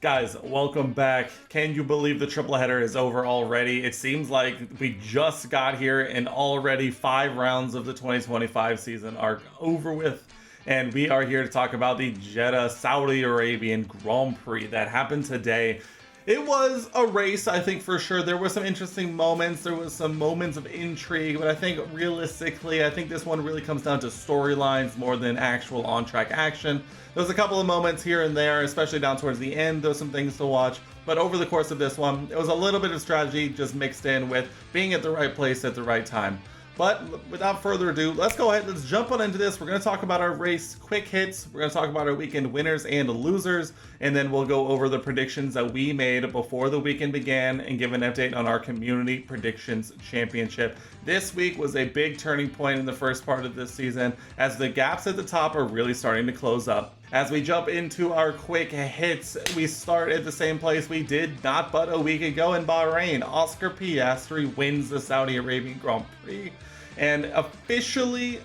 Guys, welcome back. Can you believe the triple header is over already? It seems like we just got here and already 5 rounds of the 2025 season are over with. And we are here to talk about the Jeddah Saudi Arabian Grand Prix that happened today. It was a race, I think, for sure. There were some interesting moments. There was some moments of intrigue, but I think realistically, I think this one really comes down to storylines more than actual on-track action. There was a couple of moments here and there, especially down towards the end. There was some things to watch, but over the course of this one, it was a little bit of strategy just mixed in with being at the right place at the right time. But without further ado, let's go ahead, let's jump on into this. We're going to talk about our race quick hits, we're going to talk about our weekend winners and losers, and then we'll go over the predictions that we made before the weekend began and give an update on our Community Predictions Championship. This week was a big turning point in the first part of this season as the gaps at the top are really starting to close up. As we jump into our quick hits, we start at the same place we did not but a week ago in Bahrain. Oscar Piastri wins the Saudi Arabian Grand Prix and officially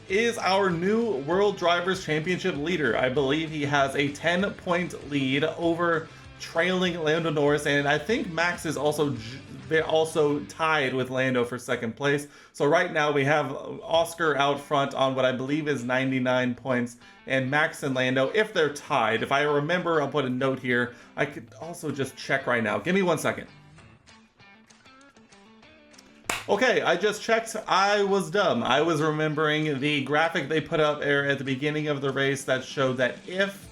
is our new World Drivers' Championship leader. I believe he has a 10-point lead over trailing Lando Norris, and I think Max is also tied with Lando for second place. So right now we have Oscar out front on what I believe is 99 points, and Max and Lando, if they're tied, if I remember, I'll put a note here. I could also just check right now. Give me 1 second. Okay, I just checked. I was dumb. I was remembering the graphic they put up there at the beginning of the race that showed that if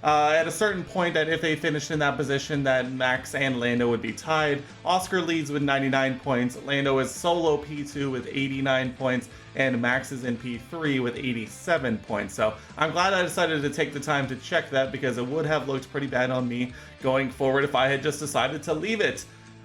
at a certain point, that if they finished in that position, that Max and Lando would be tied. Oscar leads with 99 points. Lando is solo P2 with 89 points, and Max is in P3 with 87 points. So I'm glad I decided to take the time to check that, because it would have looked pretty bad on me going forward if I had just decided to leave it.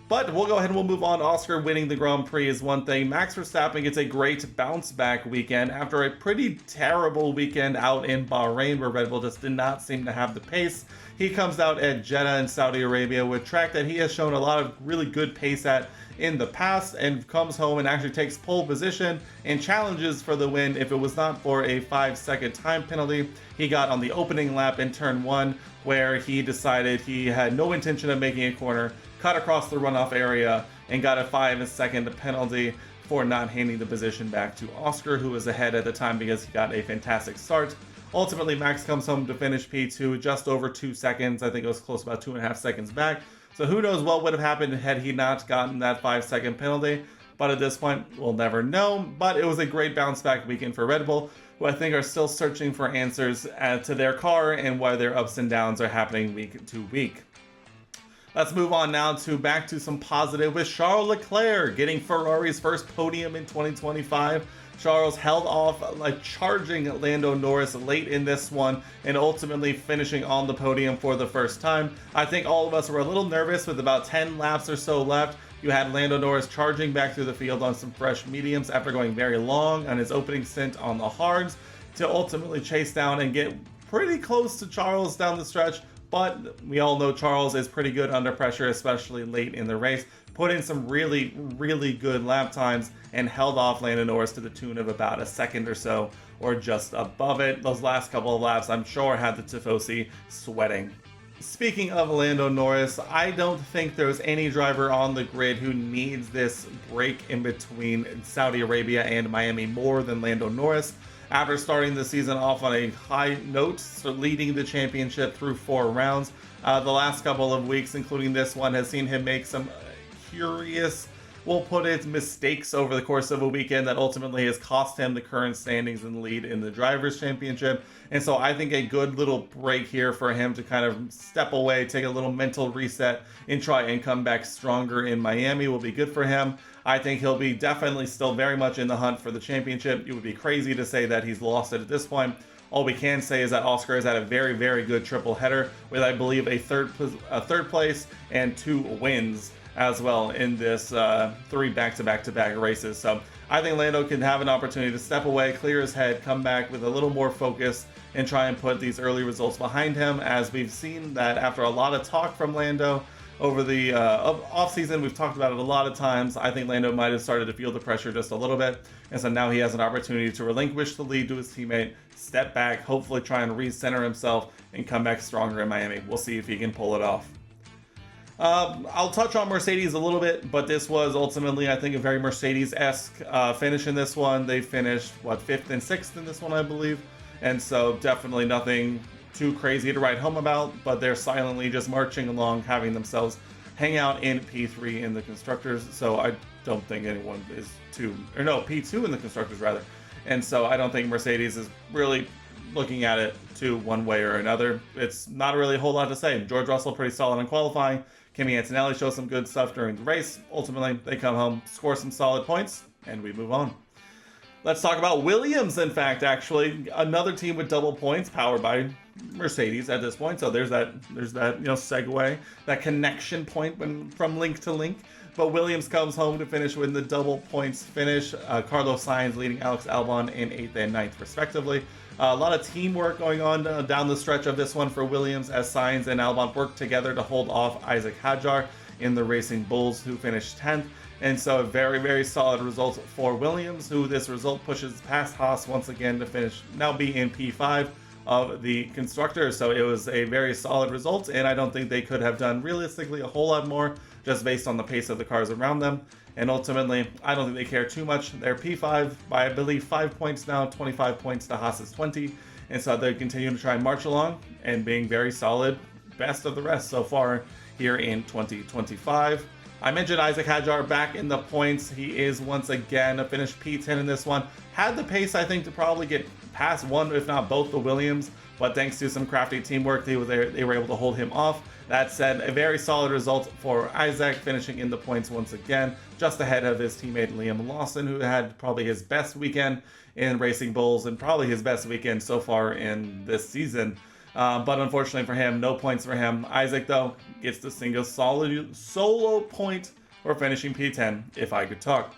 But we'll go ahead and we'll move on. Oscar winning the Grand Prix is one thing. Max Verstappen gets a great bounce back weekend after a pretty terrible weekend out in Bahrain, where Red Bull just did not seem to have the pace. He comes out at Jeddah in Saudi Arabia with track that he has shown a lot of really good pace at in the past, and comes home and actually takes pole position and challenges for the win if it was not for a 5-second time penalty he got on the opening lap in turn 1, where he decided he had no intention of making a corner, cut across the runoff area, and got a 5-second penalty for not handing the position back to Oscar, who was ahead at the time because he got a fantastic start. Ultimately, Max comes home to finish P2 just over 2 seconds. I think it was close, about 2.5 seconds back. So who knows what would have happened had he not gotten that 5-second penalty. But at this point, we'll never know. But it was a great bounce back weekend for Red Bull, who I think are still searching for answers to their car and why their ups and downs are happening week to week. Let's move on now to back to some positive with Charles Leclerc getting Ferrari's first podium in 2025. Charles held off charging Lando Norris late in this one and ultimately finishing on the podium for the first time. I think all of us were a little nervous with about 10 laps or so left. You had Lando Norris charging back through the field on some fresh mediums after going very long on his opening stint on the hards to ultimately chase down and get pretty close to Charles down the stretch. But we all know Charles is pretty good under pressure, especially late in the race. Put in some really, really good lap times and held off Lando Norris to the tune of about a second or so, or just above it. Those last couple of laps, I'm sure, had the Tifosi sweating. Speaking of Lando Norris, I don't think there's any driver on the grid who needs this break in between Saudi Arabia and Miami more than Lando Norris. After starting the season off on a high note, so leading the championship through 4 rounds, the last couple of weeks, including this one, has seen him make some curious, we'll put it, mistakes over the course of a weekend that ultimately has cost him the current standings and lead in the Drivers' Championship. And so I think a good little break here for him to kind of step away, take a little mental reset, and try and come back stronger in Miami will be good for him. I think he'll be definitely still very much in the hunt for the championship. It would be crazy to say that he's lost it at this point. All we can say is that Oscar has had a very, very good triple header with, I believe, a third place and 2 wins as well in this 3 back-to-back-to-back races. So I think Lando can have an opportunity to step away, clear his head, come back with a little more focus, and try and put these early results behind him, as we've seen that after a lot of talk from Lando, over the off-season. We've talked about it a lot of times. I think Lando might have started to feel the pressure just a little bit, and so now he has an opportunity to relinquish the lead to his teammate, step back, hopefully try and recenter himself, and come back stronger in Miami. We'll see if he can pull it off. I'll touch on Mercedes a little bit, but this was ultimately, I think, a very Mercedes-esque finish in this one. They finished, what, 5th and 6th in this one, I believe, and so definitely nothing too crazy to write home about, but they're silently just marching along, having themselves hang out in P3 in the Constructors, so I don't think anyone is P2 in the Constructors, rather, and so I don't think Mercedes is really looking at it to one way or another. It's not really a whole lot to say. George Russell pretty solid in qualifying. Kimi Antonelli shows some good stuff during the race. Ultimately, they come home, score some solid points, and we move on. Let's talk about Williams, in fact, actually. Another team with double points powered by Mercedes at this point. So there's that segue, that connection point from link to link. But Williams comes home to finish with the double points finish. Carlos Sainz leading Alex Albon in 8th and 9th, respectively. A lot of teamwork going on down the stretch of this one for Williams as Sainz and Albon work together to hold off Isaac Hadjar in the Racing Bulls, who finished 10th. And so a very, very solid result for Williams, who this result pushes past Haas once again to now be in P5 of the Constructors. So it was a very solid result, and I don't think they could have done realistically a whole lot more just based on the pace of the cars around them. And ultimately, I don't think they care too much. They're P5 by, I believe, 5 points now, 25 points to Haas's 20. And so they're continuing to try and march along and being very solid, best of the rest so far here in 2025. I mentioned Isaac Hadjar back in the points. He is once again a finished P10 in this one. Had the pace, I think, to probably get past one, if not both, the Williams. But thanks to some crafty teamwork, they were able to hold him off. That said, a very solid result for Isaac, finishing in the points once again, just ahead of his teammate Liam Lawson, who had probably his best weekend in Racing Bulls and probably his best weekend so far in this season. But unfortunately for him, no points for him. Isaac, though, gets the single solid solo point for finishing P10, if I could talk.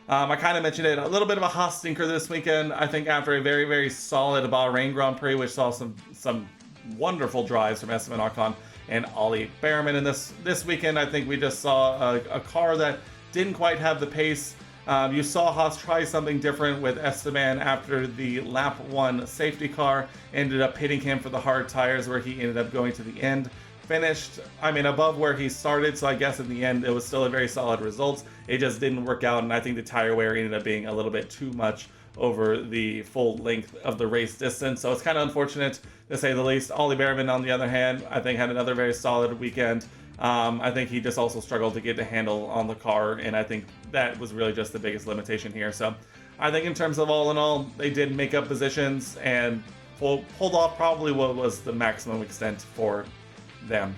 I kind of mentioned it, a little bit of a Haas stinker this weekend. I think after a very, very solid Bahrain Grand Prix, which saw some wonderful drives from Esteban Ocon and Ollie Behrman in this weekend, I think we just saw a car that didn't quite have the pace. You saw Haas try something different with Esteban after the lap 1 safety car, ended up hitting him for the hard tires where he ended up going to the end. Finished, above where he started, so I guess in the end it was still a very solid result. It just didn't work out, and I think the tire wear ended up being a little bit too much over the full length of the race distance. So it's kind of unfortunate, to say the least. Ollie Behrman, on the other hand, I think had another very solid weekend. I think he just also struggled to get the handle on the car, and I think that was really just the biggest limitation here. So I think in terms of all in all, they did make up positions and pulled off probably what was the maximum extent for them.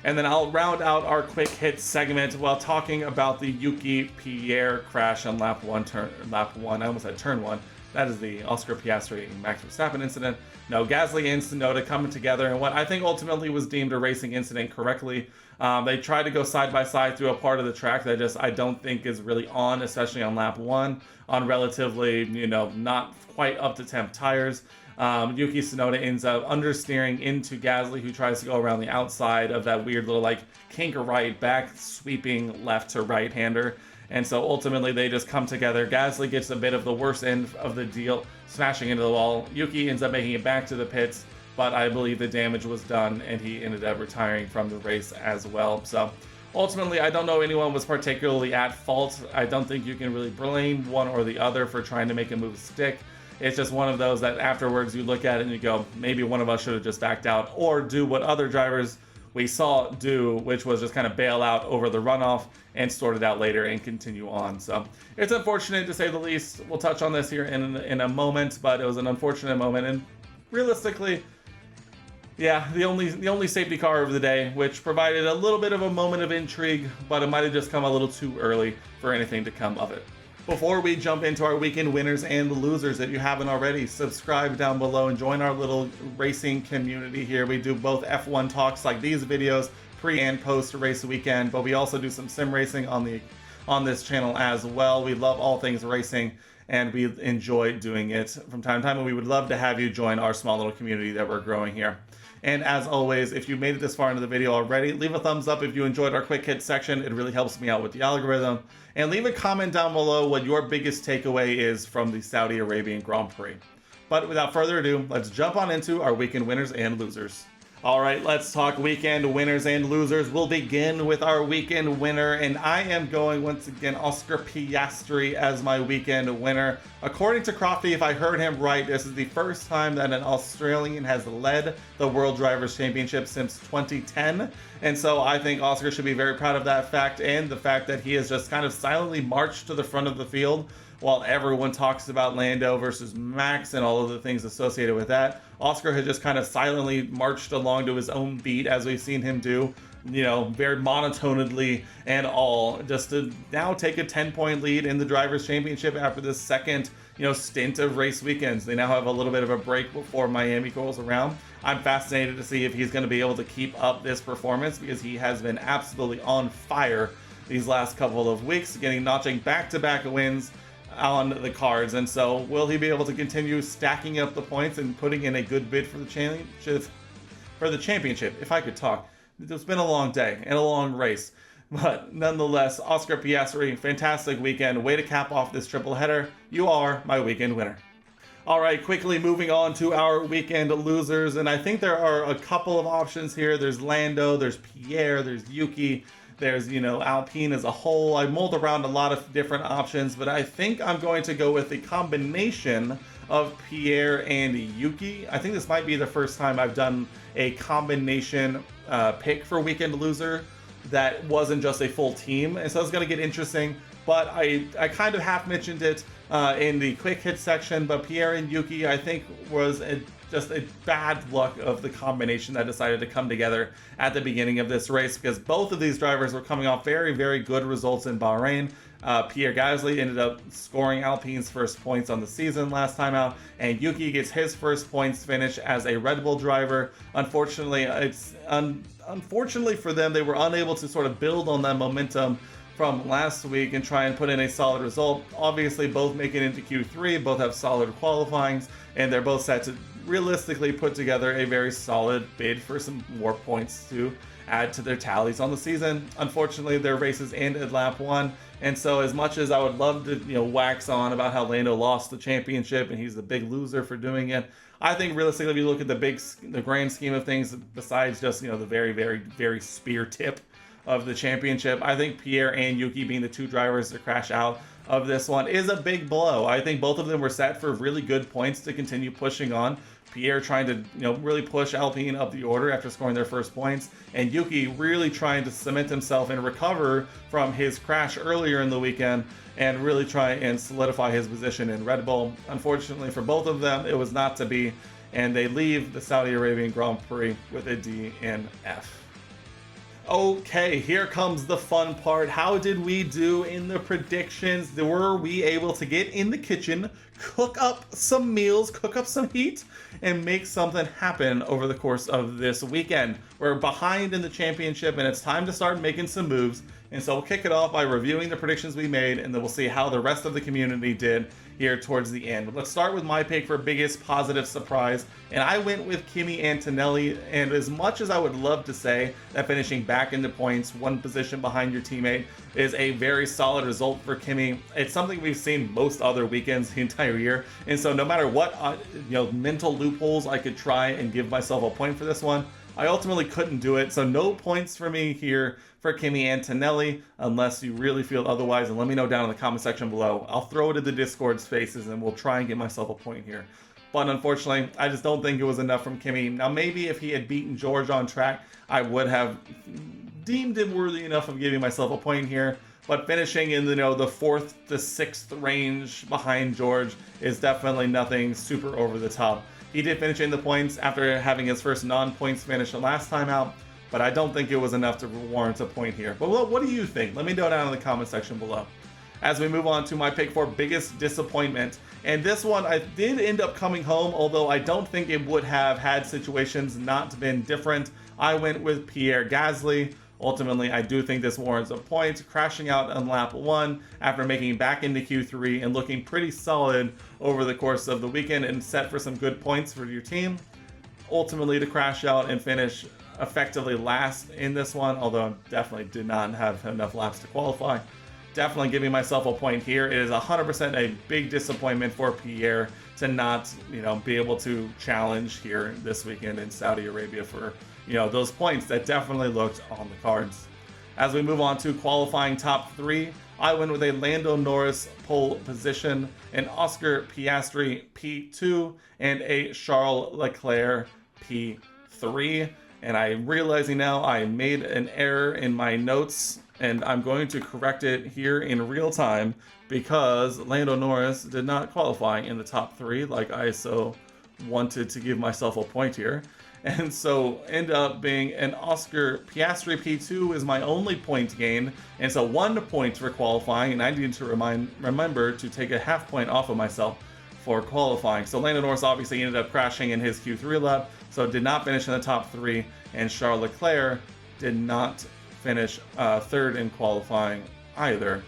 And then I'll round out our quick hit segment while talking about the Yuki Pierre crash on lap 1. I almost said turn 1. That is the Oscar Piastri and Max Verstappen incident. No, Gasly and Tsunoda coming together in what I think ultimately was deemed a racing incident correctly. They tried to go side by side through a part of the track that I don't think is really on, especially on lap 1, on relatively, not quite up to temp tires. Yuki Tsunoda ends up understeering into Gasly, who tries to go around the outside of that weird little kink right back sweeping left to right hander. And so ultimately they just come together. Gasly gets a bit of the worst end of the deal, smashing into the wall. Yuki ends up making it back to the pits, but I believe the damage was done and he ended up retiring from the race as well. So ultimately, I don't know anyone was particularly at fault. I don't think you can really blame one or the other for trying to make a move stick. It's just one of those that afterwards you look at it and you go, maybe one of us should have just backed out or do what other drivers we saw do, which was just kind of bail out over the runoff and sort it out later and continue on. So it's unfortunate, to say the least. We'll touch on this here in a moment, but it was an unfortunate moment. And realistically, yeah, the only safety car of the day, which provided a little bit of a moment of intrigue, but it might have just come a little too early for anything to come of it. Before we jump into our weekend winners and losers, if you haven't already, subscribe down below and join our little racing community here. We do both F1 talks like these videos, pre and post race weekend, but we also do some sim racing on this channel as well. We love all things racing, and we enjoy doing it from time to time, and we would love to have you join our small little community that we're growing here. And as always, if you made it this far into the video already, leave a thumbs up if you enjoyed our quick hit section. It really helps me out with the algorithm. And leave a comment down below what your biggest takeaway is from the Saudi Arabian Grand Prix. But without further ado, let's jump on into our weekend winners and losers. All right, let's talk weekend winners and losers. We'll begin with our weekend winner, and I am going once again Oscar Piastri as my weekend winner. According to Crofty, if I heard him right, this is the first time that an Australian has led the World Drivers' Championship since 2010. And so I think Oscar should be very proud of that fact, and the fact that he has just kind of silently marched to the front of the field while everyone talks about Lando versus Max and all of the things associated with that. Oscar has just kind of silently marched along to his own beat, as we've seen him do, you know, very monotonedly and all, just to now take a 10-point lead in the Drivers' Championship after this second, you know, stint of race weekends. They now have a little bit of a break before Miami rolls around. I'm fascinated to see if he's going to be able to keep up this performance, because he has been absolutely on fire these last couple of weeks, notching back-to-back wins on the cards. And so will he be able to continue stacking up the points and putting in a good bid for the championship? If I could talk. It's been a long day and a long race, but nonetheless, Oscar Piastri, fantastic weekend. Way to cap off this triple header. You are my weekend winner. All right, quickly moving on to our weekend losers, and I think there are a couple of options here. There's Lando, there's Pierre, there's Yuki, there's, you know, Alpine as a whole. I mulled around a lot of different options, but I think I'm going to go with the combination of Pierre and Yuki. I think this might be the first time I've done a combination pick for weekend loser that wasn't just a full team, and so it's going to get interesting. But I kind of half mentioned it in the quick hit section, but Pierre and Yuki, I think, was just a bad luck of the combination that decided to come together at the beginning of this race, because both of these drivers were coming off very, very good results in Bahrain. Pierre Gasly ended up scoring Alpine's first points on the season last time out, and Yuki gets his first points finish as a Red Bull driver. Unfortunately, unfortunately for them, they were unable to sort of build on that momentum from last week and try and put in a solid result. Obviously, both make it into Q3, both have solid qualifyings, and they're both set to realistically put together a very solid bid for some more points to add to their tallies on the season. Unfortunately, their races end at lap 1, and so as much as I would love to, you know, wax on about how Lando lost the championship and he's the big loser for doing it, I think realistically, if you look at the grand scheme of things, besides just, you know, the very, very, very spear tip of the championship, I think Pierre and Yuki being the two drivers to crash out of this one is a big blow. I think both of them were set for really good points to continue pushing on. Pierre trying to, you know, really push Alpine up the order after scoring their first points, and Yuki really trying to cement himself and recover from his crash earlier in the weekend and really try and solidify his position in Red Bull. Unfortunately for both of them, it was not to be, and they leave the Saudi Arabian Grand Prix with a D and F. Okay, here comes the fun part. How did we do in the predictions? Were we able to get in the kitchen, cook up some meals, cook up some heat, and make something happen over the course of this weekend? We're behind in the championship, and it's time to start making some moves. And so we'll kick it off by reviewing the predictions we made, and then we'll see how the rest of the community did here towards the end. Let's start with my pick for biggest positive surprise, and I went with Kimi Antonelli. And as much as I would love to say that finishing back into points, one position behind your teammate, is a very solid result for Kimi, it's something we've seen most other weekends the entire year. And so no matter what mental loopholes I could try and give myself a point for this one, I ultimately couldn't do it. So no points for me here for Kimi Antonelli, unless you really feel otherwise, and let me know down in the comment section below. I'll throw it in the Discord's faces and we'll try and get myself a point here. But unfortunately, I just don't think it was enough from Kimi. Now maybe if he had beaten George on track, I would have deemed it worthy enough of giving myself a point here. But finishing in the 4th to 6th range behind George is definitely nothing super over the top. He did finish in the points after having his first non-points finish the last time out, but I don't think it was enough to warrant a point here. But what do you think? Let me know down in the comment section below. As we move on to my pick for biggest disappointment, and this one I did end up coming home, although I don't think it would have had situations not been different. I went with Pierre Gasly. Ultimately, I do think this warrants a point, crashing out on lap 1 after making it back into Q3 and looking pretty solid over the course of the weekend and set for some good points for your team. Ultimately, to crash out and finish effectively last in this one, although I definitely did not have enough laps to qualify. Definitely giving myself a point here. It is 100% a big disappointment for Pierre to not, be able to challenge here this weekend in Saudi Arabia for, those points that definitely looked on the cards. As we move on to qualifying top 3, I went with a Lando Norris pole position, an Oscar Piastri P2, and a Charles Leclerc P3. And I'm realizing now I made an error in my notes, and I'm going to correct it here in real time because Lando Norris did not qualify in the top 3 like I so wanted to give myself a point here. And so end up being an Oscar Piastri P2 is my only point gain, and so 1 point for qualifying, and I need to remember to take a half point off of myself for qualifying. So Lando Norris obviously ended up crashing in his Q3 lap, so did not finish in the top 3, and Charles Leclerc did not finish 3rd in qualifying either.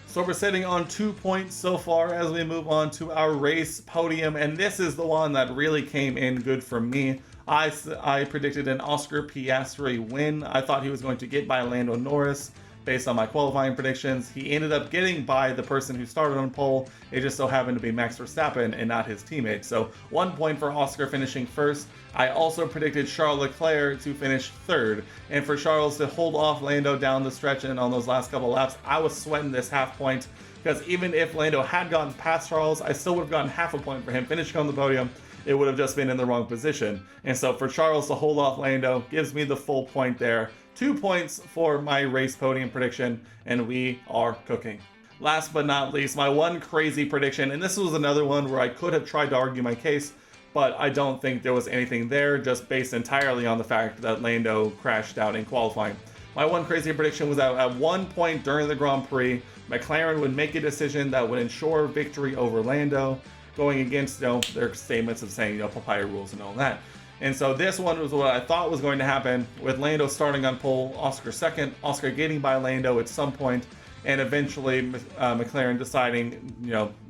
So we're sitting on 2 points so far as we move on to our race podium, and this is the one that really came in good for me. I predicted an Oscar Piastri win. I thought he was going to get by Lando Norris based on my qualifying predictions. He ended up getting by the person who started on pole. It just so happened to be Max Verstappen and not his teammate. So 1 point for Oscar finishing 1st. I also predicted Charles Leclerc to finish 3rd. And for Charles to hold off Lando down the stretch and on those last couple laps, I was sweating this half point because even if Lando had gotten past Charles, I still would have gotten half a point for him finishing on the podium. It would have just been in the wrong position. And so for Charles to hold off Lando gives me the full point there. 2 points for my race podium prediction, and we are cooking. Last but not least, my one crazy prediction, and this was another one where I could have tried to argue my case, but I don't think there was anything there, just based entirely on the fact that Lando crashed out in qualifying. My one crazy prediction was that at 1 point during the Grand Prix, McLaren would make a decision that would ensure victory over Lando, going against their statements of saying papaya rules and all that. And so this one was what I thought was going to happen, with Lando starting on pole, Oscar 2nd, Oscar getting by Lando at some point, and eventually McLaren deciding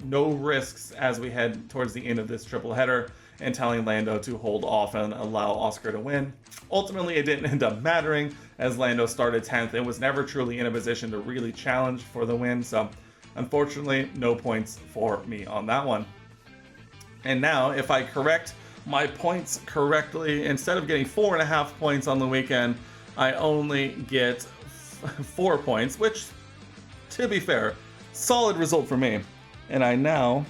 no risks as we head towards the end of this triple header, and telling Lando to hold off and allow Oscar to win. Ultimately, it didn't end up mattering as Lando started 10th and was never truly in a position to really challenge for the win. So unfortunately, no points for me on that one. And now, if I correct my points correctly, instead of getting 4.5 points on the weekend, I only get 4 points, which, to be fair, solid result for me. And I now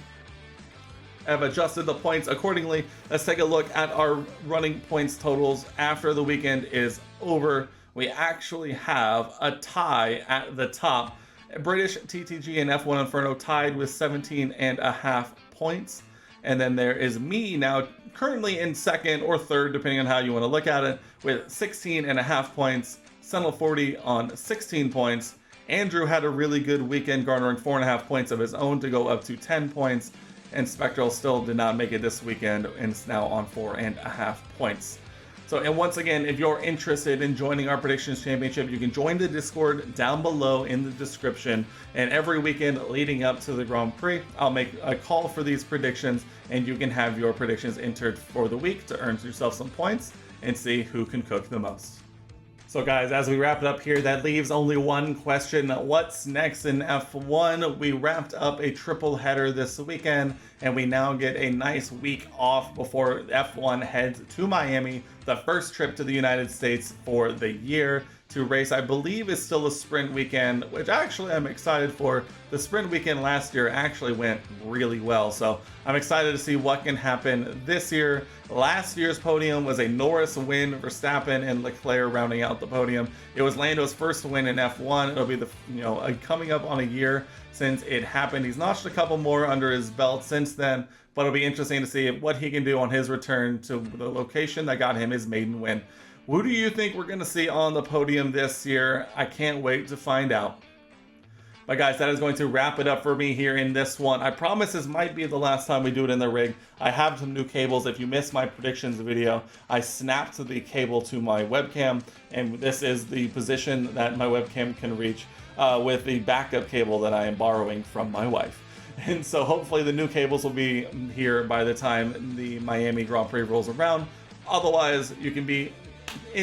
have adjusted the points accordingly. Let's take a look at our running points totals after the weekend is over. We actually have a tie at the top. British TTG and F1 Inferno tied with 17.5 points. And then there is me now currently in 2nd or 3rd, depending on how you want to look at it, with 16.5 points. Sentinel 40 on 16 points. Andrew had a really good weekend, garnering 4.5 points of his own to go up to 10 points. And Spectral still did not make it this weekend and is now on 4.5 points. So, and once again, if you're interested in joining our Predictions Championship, you can join the Discord down below in the description. And every weekend leading up to the Grand Prix, I'll make a call for these predictions, and you can have your predictions entered for the week to earn yourself some points and see who can cook the most. So guys, as we wrap it up here, that leaves only one question. What's next in F1? We wrapped up a triple header this weekend, and we now get a nice week off before F1 heads to Miami, the first trip to the United States for the year to race. I believe is still a sprint weekend, which actually I'm excited for. The sprint weekend last year actually went really well, so I'm excited to see what can happen this year. Last year's podium was a Norris win, Verstappen and Leclerc rounding out the podium. It was Lando's first win in F1. It'll be the coming up on a year since it happened. He's notched a couple more under his belt since then, but it'll be interesting to see what he can do on his return to the location that got him his maiden win. Who do you think we're going to see on the podium this year? I can't wait to find out. But guys, that is going to wrap it up for me here in this one. I promise this might be the last time we do it in the rig. I have some new cables. If you missed my predictions video, I snapped the cable to my webcam, and this is the position that my webcam can reach with the backup cable that I am borrowing from my wife. And so hopefully the new cables will be here by the time the Miami Grand Prix rolls around. Otherwise, you can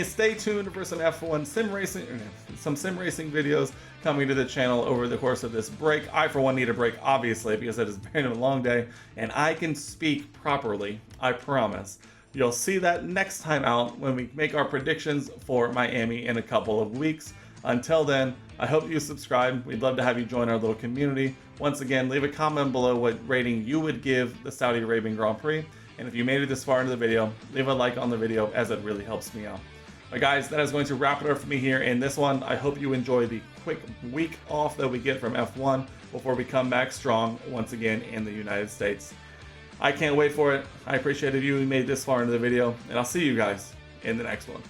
stay tuned for some F1 sim racing videos coming to the channel over the course of this break. I, for one, need a break, obviously, because it has been a long day, and I can speak properly, I promise. You'll see that next time out when we make our predictions for Miami in a couple of weeks. Until then, I hope you subscribe. We'd love to have you join our little community. Once again, leave a comment below what rating you would give the Saudi Arabian Grand Prix. And if you made it this far into the video, leave a like on the video, as it really helps me out. But guys, that is going to wrap it up for me here in this one. I hope you enjoy the quick week off that we get from F1 before we come back strong once again in the United States. I can't wait for it. I appreciate if you made this far into the video, and I'll see you guys in the next one.